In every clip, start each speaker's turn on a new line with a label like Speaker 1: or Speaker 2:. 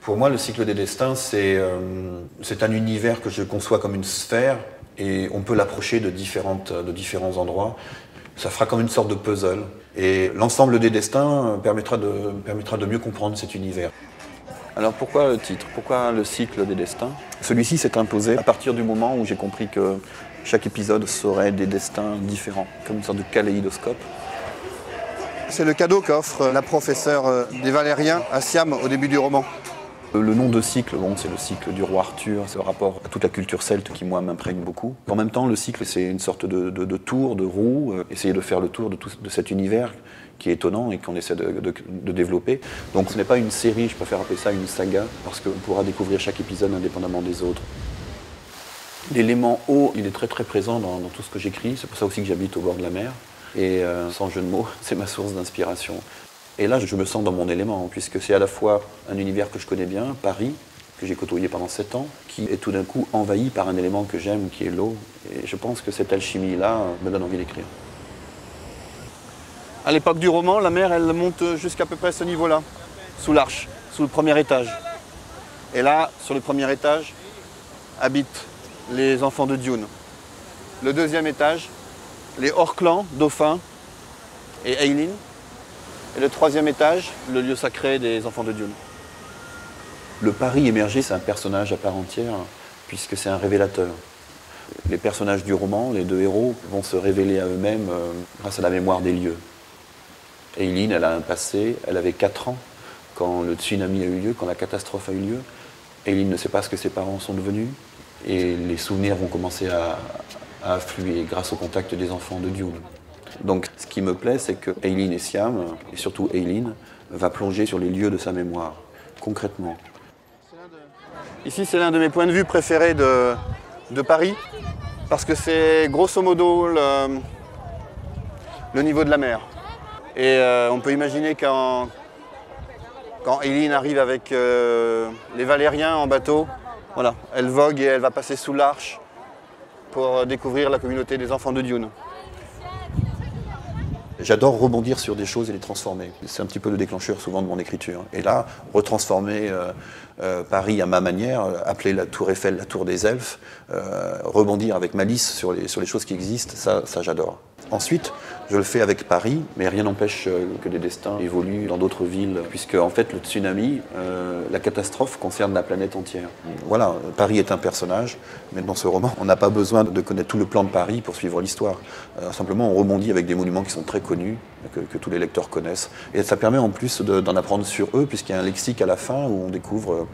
Speaker 1: Pour moi, le cycle des destins, c'est un univers que je conçois comme une sphère et on peut l'approcher de différents endroits. Ça fera comme une sorte de puzzle. Et l'ensemble des destins permettra de mieux comprendre cet univers. Alors pourquoi le titre? Pourquoi le cycle des destins? Celui-ci s'est imposé à partir du moment où j'ai compris que chaque épisode serait des destins différents, comme une sorte de kaléidoscope.
Speaker 2: C'est le cadeau qu'offre la professeure des Valériens à Siam au début du roman.
Speaker 1: Le nom de cycle, bon, c'est le cycle du roi Arthur, c'est le rapport à toute la culture celte qui, moi, m'imprègne beaucoup. En même temps, le cycle, c'est une sorte de tour, de roue, essayer de faire le tour de cet univers qui est étonnant et qu'on essaie de développer. Donc ce n'est pas une série, je préfère appeler ça une saga, parce qu'on pourra découvrir chaque épisode indépendamment des autres. L'élément eau, il est très très présent dans tout ce que j'écris, c'est pour ça aussi que j'habite au bord de la mer. Et sans jeu de mots, c'est ma source d'inspiration. Et là, je me sens dans mon élément, puisque c'est à la fois un univers que je connais bien, Paris, que j'ai côtoyé pendant 7 ans, qui est tout d'un coup envahi par un élément que j'aime, qui est l'eau. Et je pense que cette alchimie-là me donne envie d'écrire.
Speaker 2: À l'époque du roman, la mer, elle monte jusqu'à peu près ce niveau-là, sous l'arche, sous le premier étage. Et là, sur le premier étage, habitent les enfants de Dune. Le deuxième étage, les hors-clans, dauphins et Ailin. Et le troisième étage, le lieu sacré des enfants de Dune.
Speaker 1: Le Paris émergé, c'est un personnage à part entière, puisque c'est un révélateur. Les personnages du roman, les deux héros, vont se révéler à eux-mêmes grâce à la mémoire des lieux. Ailin, elle a un passé, elle avait 4 ans quand le tsunami a eu lieu, quand la catastrophe a eu lieu. Ailin ne sait pas ce que ses parents sont devenus, et les souvenirs vont commencer à affluer grâce au contact des enfants de Dune. Donc ce qui me plaît, c'est que Ailin et Siam, et surtout Ailin, va plonger sur les lieux de sa mémoire, concrètement.
Speaker 2: Ici, c'est l'un de mes points de vue préférés de Paris, parce que c'est grosso modo le niveau de la mer. Et on peut imaginer quand Ailin arrive avec les Valériens en bateau, voilà, elle vogue et elle va passer sous l'arche pour découvrir la communauté des enfants de Dune.
Speaker 1: J'adore rebondir sur des choses et les transformer. C'est un petit peu le déclencheur souvent de mon écriture. Et là, retransformer Paris à ma manière, appeler la tour Eiffel la tour des elfes, rebondir avec malice sur les choses qui existent, ça j'adore. Ensuite, je le fais avec Paris, mais rien n'empêche que des destins évoluent dans d'autres villes, puisque en fait le tsunami, la catastrophe concerne la planète entière. Voilà, Paris est un personnage, mais dans ce roman, on n'a pas besoin de connaître tout le plan de Paris pour suivre l'histoire. Simplement, on rebondit avec des monuments qui sont très connus, que tous les lecteurs connaissent. Et ça permet en plus d'en apprendre sur eux, puisqu'il y a un lexique à la fin où on découvre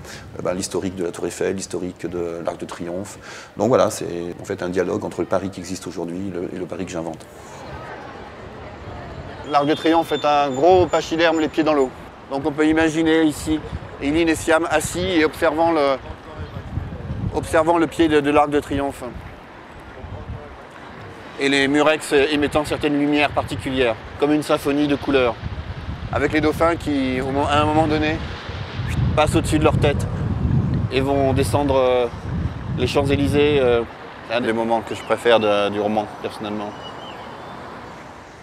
Speaker 1: l'historique de la Tour Eiffel, l'historique de l'Arc de Triomphe. Donc voilà, c'est en fait un dialogue entre le Paris qui existe aujourd'hui et le Paris que j'invente.
Speaker 2: L'Arc de Triomphe est un gros pachyderme les pieds dans l'eau. Donc on peut imaginer ici Ailin et Siam assis et observant le pied de l'Arc de Triomphe. Et les murex émettant certaines lumières particulières, comme une symphonie de couleurs. Avec les dauphins qui, à un moment donné, passent au-dessus de leur tête et vont descendre les Champs-Élysées. C'est un des moments que je préfère du roman, personnellement.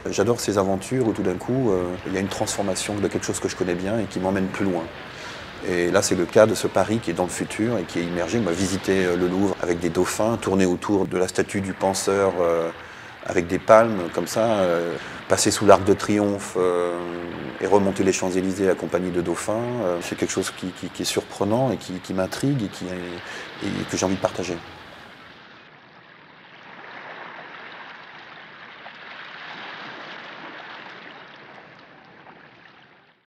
Speaker 1: J'adore ces aventures où tout d'un coup, il y a une transformation de quelque chose que je connais bien et qui m'emmène plus loin. Et là, c'est le cas de ce Paris qui est dans le futur et qui est immergé. On va visiter le Louvre avec des dauphins, tourner autour de la statue du penseur avec des palmes, comme ça, passer sous l'Arc de Triomphe et remonter les Champs-Élysées accompagné de dauphins. C'est quelque chose qui est surprenant et qui m'intrigue et que j'ai envie de partager.